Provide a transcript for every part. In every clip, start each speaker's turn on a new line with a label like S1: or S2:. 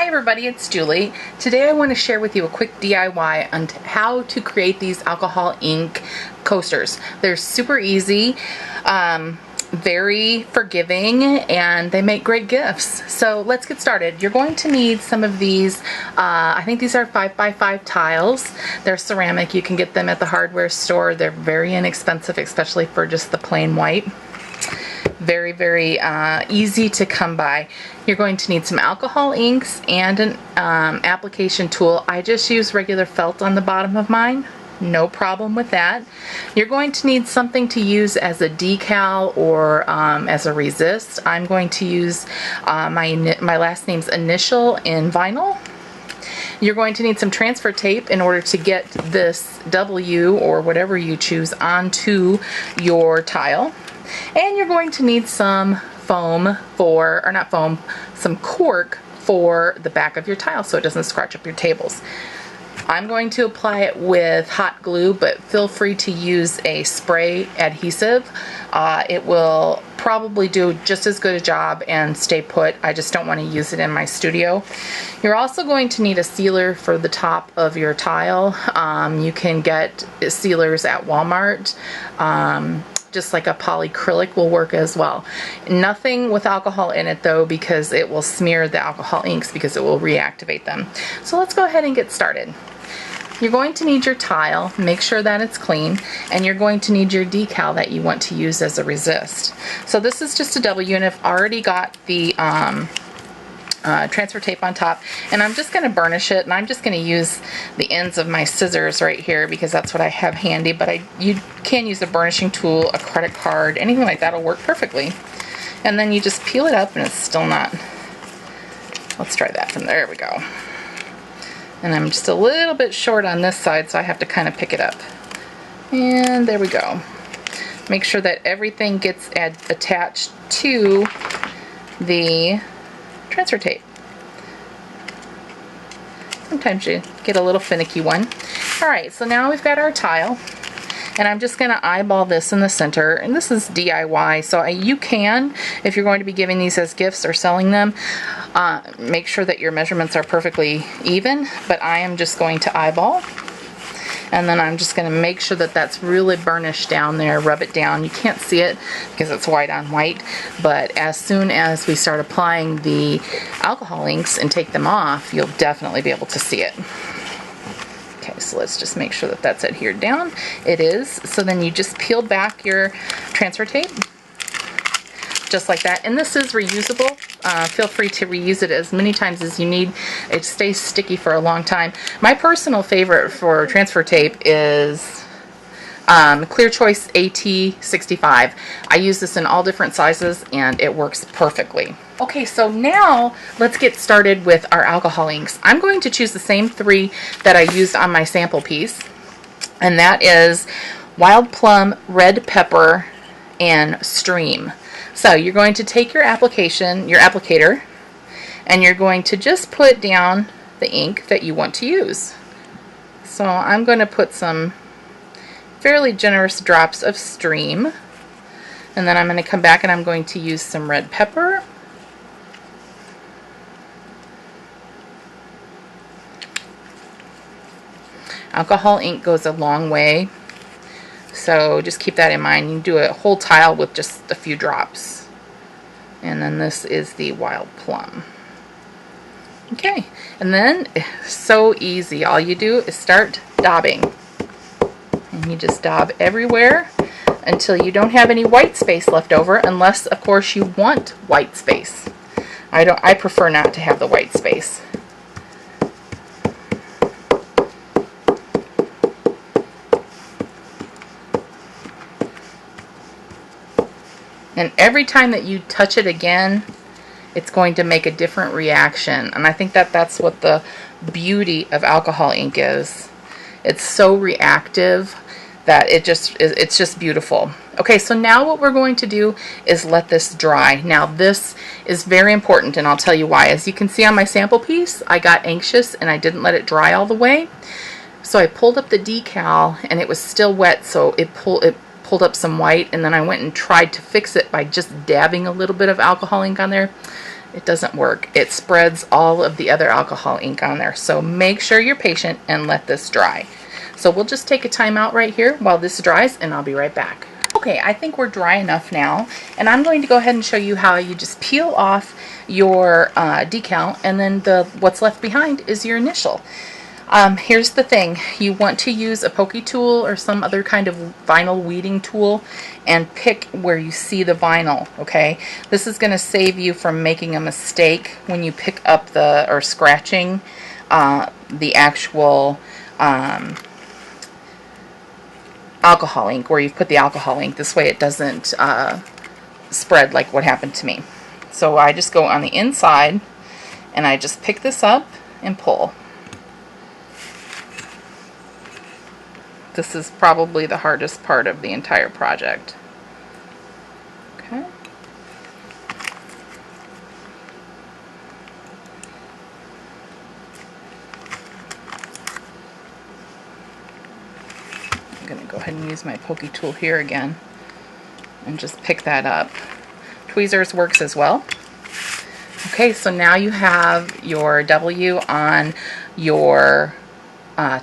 S1: Hi everybody, it's Julie. Today I want to share with you a quick DIY on how to create these alcohol ink coasters. They're super easy, very forgiving, and they make great gifts. So let's get started. You're going to need some of these, I think these are 5x5 tiles. They're ceramic. You can get them at the hardware store. They're very inexpensive, especially for just the plain white. Very, very easy to come by. You're going to need some alcohol inks and an application tool. I just use regular felt on the bottom of mine. No problem with that. You're going to need something to use as a decal or as a resist. I'm going to use my last name's initial in vinyl. You're going to need some transfer tape in order to get this W or whatever you choose onto your tile. And you're going to need some foam some cork for the back of your tile so it doesn't scratch up your tables. I'm going to apply it with hot glue, but feel free to use a spray adhesive. It will probably do just as good a job and stay put. I just don't want to use it in my studio. You're also going to need a sealer for the top of your tile. You can get sealers at Walmart. Just like a polyacrylic will work as well. Nothing with alcohol in it though, because it will smear the alcohol inks because it will reactivate them. So let's go ahead and get started. You're going to need your tile, make sure that it's clean, and you're going to need your decal that you want to use as a resist. So this is just a W, and I've already got the transfer tape on top, and I'm just going to burnish it, and I'm just going to use the ends of my scissors right here because that's what I have handy, but you can use a burnishing tool, a credit card, anything like that will work perfectly. And then you just peel it up and it's still not. Let's try that from there. We go. And I'm just a little bit short on this side, so I have to kind of pick it up. And there we go. Make sure that everything gets attached to the transfer tape. Sometimes you get a little finicky one. Alright, so now we've got our tile, and I'm just going to eyeball this in the center, and this is DIY, so you can, if you're going to be giving these as gifts or selling them, make sure that your measurements are perfectly even, but I am just going to eyeball. And then I'm just going to make sure that that's really burnished down there, rub it down. You can't see it because it's white on white, but as soon as we start applying the alcohol inks and take them off, you'll definitely be able to see it. Okay, so let's just make sure that that's adhered down. It is. So then you just peel back your transfer tape, just like that. And this is reusable. Feel free to reuse it as many times as you need. It stays sticky for a long time. My personal favorite for transfer tape is Clear Choice AT65. I use this in all different sizes and it works perfectly. Okay, so now let's get started with our alcohol inks. I'm going to choose the same three that I used on my sample piece, and that is Wild Plum, Red Pepper, and Stream. So you're going to take your applicator, and you're going to just put down the ink that you want to use. So I'm going to put some fairly generous drops of Stream, and then I'm going to come back and I'm going to use some red pepper. Alcohol ink goes a long way, so just keep that in mind. You can do a whole tile with just a few drops. And then this is the Wild Plum. Okay, and then so easy. All you do is start daubing. And you just daub everywhere until you don't have any white space left over, unless of course you want white space. I prefer not to have the white space. And every time that you touch it again, it's going to make a different reaction. And I think that that's what the beauty of alcohol ink is. It's so reactive that it's just beautiful. Okay, so now what we're going to do is let this dry. Now this is very important, and I'll tell you why. As you can see on my sample piece, I got anxious and I didn't let it dry all the way. So I pulled up the decal and it was still wet, so it pulled up some white, and then I went and tried to fix it by just dabbing a little bit of alcohol ink on there. it doesn't work. It spreads all of the other alcohol ink on there. So make sure you're patient and let this dry. So we'll just take a time out right here while this dries, and I'll be right back. Okay, I think we're dry enough now, and I'm going to go ahead and show you how you just peel off your decal, and then what's left behind is your initial. Here's the thing. You want to use a pokey tool or some other kind of vinyl weeding tool and pick where you see the vinyl, okay? This is going to save you from making a mistake when you pick up or scratching the actual alcohol ink, where you've put the alcohol ink. This way it doesn't spread like what happened to me. So I just go on the inside and I just pick this up and pull. This is probably the hardest part of the entire project. Okay. I'm going to go ahead and use my pokey tool here again and just pick that up. Tweezers works as well. Okay, so now you have your W on your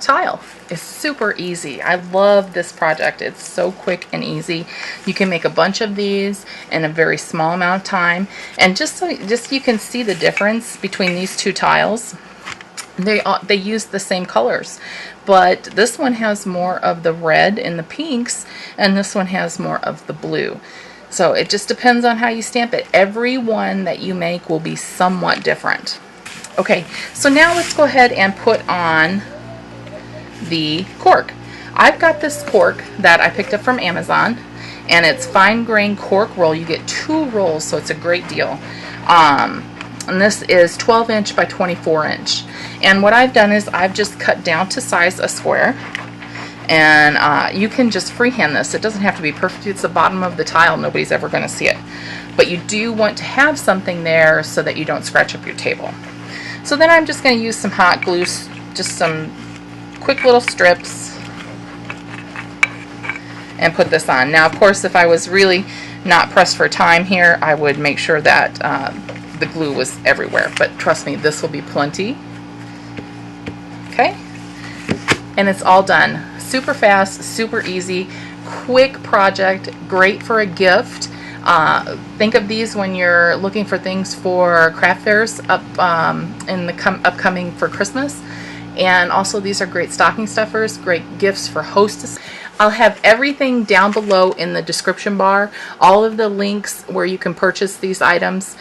S1: tile. It's super easy. I love this project. It's so quick and easy. You can make a bunch of these in a very small amount of time. And just you can see the difference between these two tiles. They use the same colors, but this one has more of the red and the pinks, and this one has more of the blue. So it just depends on how you stamp it. Every one that you make will be somewhat different. Okay, so now let's go ahead and put on the cork. I've got this cork that I picked up from Amazon, and it's fine grain cork roll. You get 2 rolls, so it's a great deal. And this is 12 inch by 24 inch. And what I've done is I've just cut down to size a square, and you can just freehand this. It doesn't have to be perfect. It's the bottom of the tile. Nobody's ever going to see it. But you do want to have something there so that you don't scratch up your table. So then I'm just going to use some hot glue, just some quick little strips, and put this on. Now, of course, if I was really not pressed for time here, I would make sure that the glue was everywhere. But trust me, this will be plenty. Okay, and it's all done. Super fast, super easy, quick project, great for a gift. Think of these when you're looking for things for craft fairs in the upcoming for Christmas. And also, these are great stocking stuffers, great gifts for hostess. I'll have everything down below in the description bar, all of the links where you can purchase these items.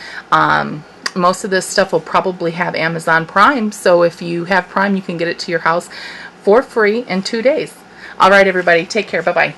S1: Most of this stuff will probably have Amazon Prime, so if you have Prime, you can get it to your house for free in 2 days. All right, everybody, take care. Bye-bye.